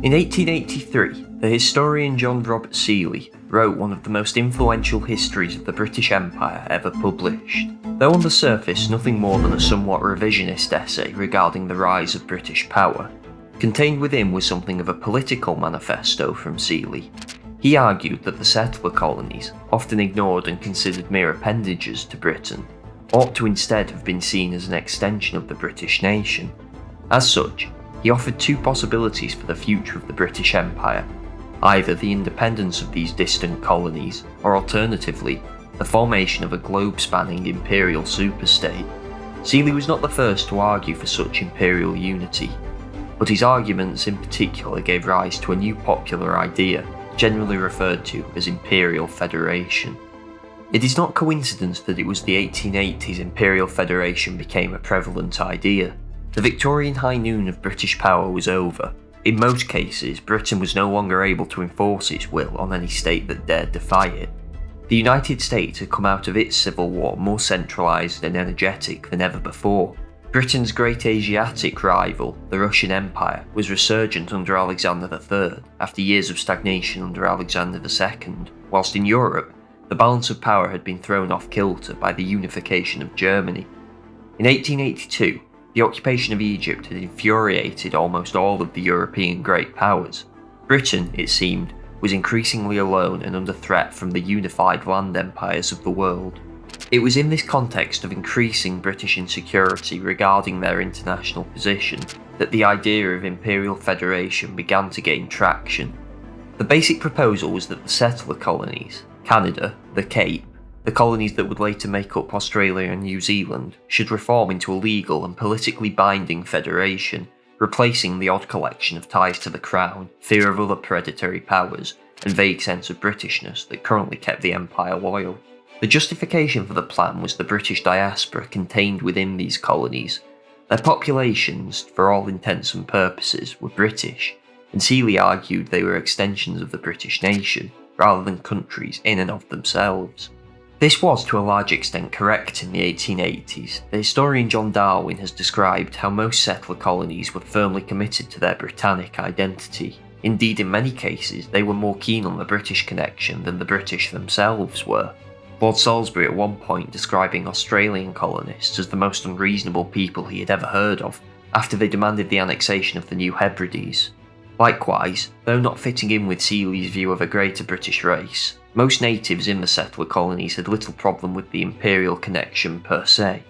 In 1883, the historian John Robert Seeley wrote one of the most influential histories of the British Empire ever published, though on the surface nothing more than a somewhat revisionist essay regarding the rise of British power. Contained within was something of a political manifesto from Seeley. He argued that the settler colonies, often ignored and considered mere appendages to Britain, ought to instead have been seen as an extension of the British nation. As such, he offered two possibilities for the future of the British Empire, either the independence of these distant colonies, or alternatively, the formation of a globe-spanning imperial superstate. Seeley was not the first to argue for such imperial unity, but his arguments in particular gave rise to a new popular idea, generally referred to as imperial federation. It is not coincidence that it was the 1880s imperial federation became a prevalent idea. The Victorian high noon of British power was over. In most cases, Britain was no longer able to enforce its will on any state that dared defy it. The United States had come out of its civil war more centralised and energetic than ever before. Britain's great Asiatic rival, the Russian Empire, was resurgent under Alexander III after years of stagnation under Alexander II, whilst in Europe, the balance of power had been thrown off kilter by the unification of Germany. In 1882, the occupation of Egypt had infuriated almost all of the European great powers. Britain, it seemed, was increasingly alone and under threat from the unified land empires of the world. It was in this context of increasing British insecurity regarding their international position that the idea of imperial federation began to gain traction. The basic proposal was that the settler colonies, Canada, the Cape, the colonies that would later make up Australia and New Zealand, should reform into a legal and politically binding federation, replacing the odd collection of ties to the crown, fear of other predatory powers, and vague sense of Britishness that currently kept the empire loyal. The justification for the plan was the British diaspora contained within these colonies. Their populations, for all intents and purposes, were British, and Seeley argued they were extensions of the British nation, rather than countries in and of themselves. This was to a large extent correct in the 1880s. The historian John Darwin has described how most settler colonies were firmly committed to their Britannic identity. Indeed, in many cases, they were more keen on the British connection than the British themselves were. Lord Salisbury at one point describing Australian colonists as the most unreasonable people he had ever heard of, after they demanded the annexation of the New Hebrides. Likewise, though not fitting in with Seeley's view of a greater British race, most natives in the settler colonies had little problem with the imperial connection per se.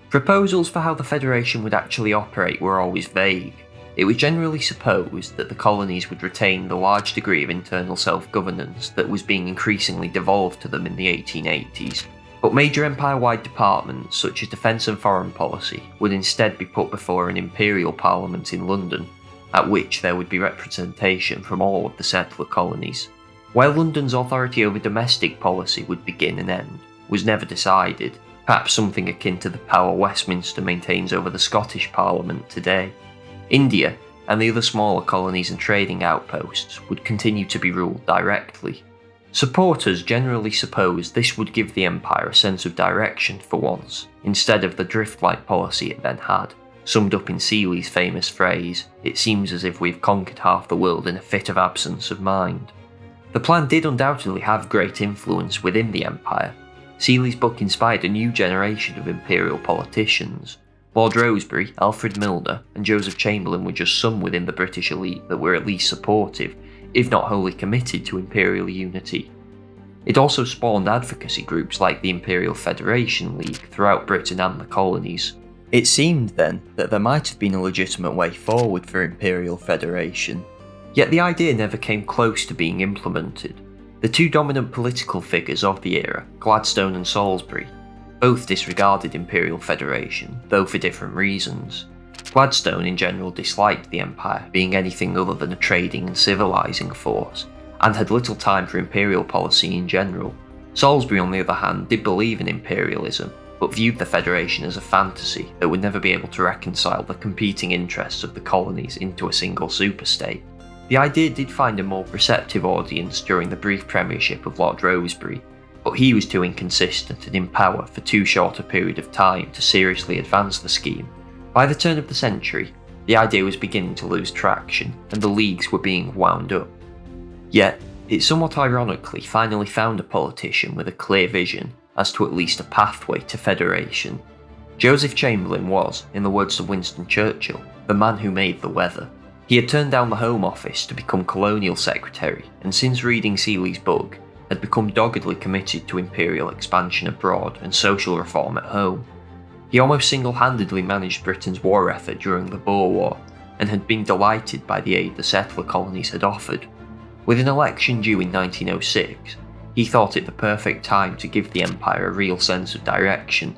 Proposals for how the Federation would actually operate were always vague. It was generally supposed that the colonies would retain the large degree of internal self-governance that was being increasingly devolved to them in the 1880s, but major empire-wide departments such as defence and foreign policy would instead be put before an imperial parliament in London, at which there would be representation from all of the settler colonies. Where London's authority over domestic policy would begin and end was never decided, perhaps something akin to the power Westminster maintains over the Scottish Parliament today. India and the other smaller colonies and trading outposts would continue to be ruled directly. Supporters generally supposed this would give the empire a sense of direction for once, instead of the drift-like policy it then had. Summed up in Seeley's famous phrase, "It seems as if we've conquered half the world in a fit of absence of mind." The plan did undoubtedly have great influence within the empire. Seeley's book inspired a new generation of imperial politicians. Lord Rosebery, Alfred Milner, and Joseph Chamberlain were just some within the British elite that were at least supportive, if not wholly committed to imperial unity. It also spawned advocacy groups like the Imperial Federation League throughout Britain and the colonies. It seemed then that there might have been a legitimate way forward for imperial federation, yet the idea never came close to being implemented. The two dominant political figures of the era, Gladstone and Salisbury, both disregarded imperial federation, though for different reasons. Gladstone in general disliked the empire being anything other than a trading and civilising force, and had little time for imperial policy in general. Salisbury, on the other hand, did believe in imperialism, but viewed the federation as a fantasy that would never be able to reconcile the competing interests of the colonies into a single superstate. The idea did find a more receptive audience during the brief premiership of Lord Rosebery, but he was too inconsistent and in power for too short a period of time to seriously advance the scheme. By the turn of the century, The idea was beginning to lose traction, and the leagues were being wound up. Yet, it somewhat ironically finally found a politician with a clear vision as to at least a pathway to federation. Joseph Chamberlain was, in the words of Winston Churchill, the man who made the weather. He had turned down the Home Office to become Colonial Secretary, and since reading Seeley's book, had become doggedly committed to imperial expansion abroad and social reform at home. He almost single-handedly managed Britain's war effort during the Boer War, and had been delighted by the aid the settler colonies had offered. With an election due in 1906, he thought it the perfect time to give the empire a real sense of direction.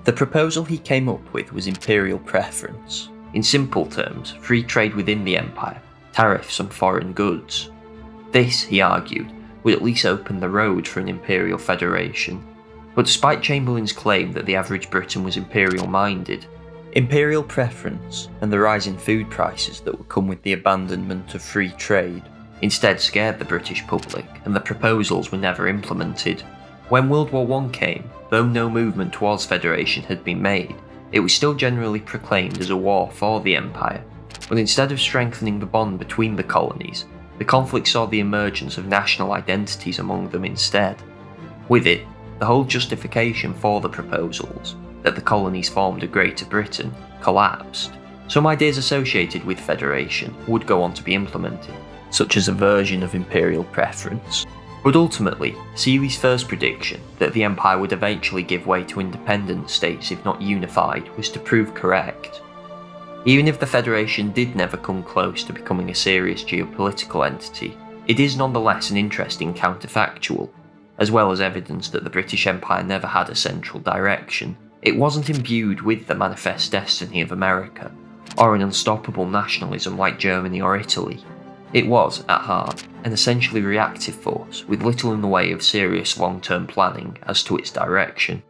The proposal he came up with was imperial preference. In simple terms, free trade within the empire, tariffs on foreign goods. This, he argued, would at least open the road for an imperial federation. But despite Chamberlain's claim that the average Briton was imperial-minded, imperial preference and the rise in food prices that would come with the abandonment of free trade instead scared the British public, and the proposals were never implemented. When World War I came, though no movement towards federation had been made, it was still generally proclaimed as a war for the empire. But instead of strengthening the bond between the colonies, the conflict saw the emergence of national identities among them instead. With it, the whole justification for the proposals, that the colonies formed a Greater Britain, collapsed. Some ideas associated with federation would go on to be implemented, such as a version of imperial preference. But ultimately, Seeley's first prediction, that the empire would eventually give way to independent states if not unified, was to prove correct. Even if the Federation did never come close to becoming a serious geopolitical entity, it is nonetheless an interesting counterfactual, as well as evidence that the British Empire never had a central direction. It wasn't imbued with the manifest destiny of America, or an unstoppable nationalism like Germany or Italy. It was, at heart, an essentially reactive force with little in the way of serious long-term planning as to its direction.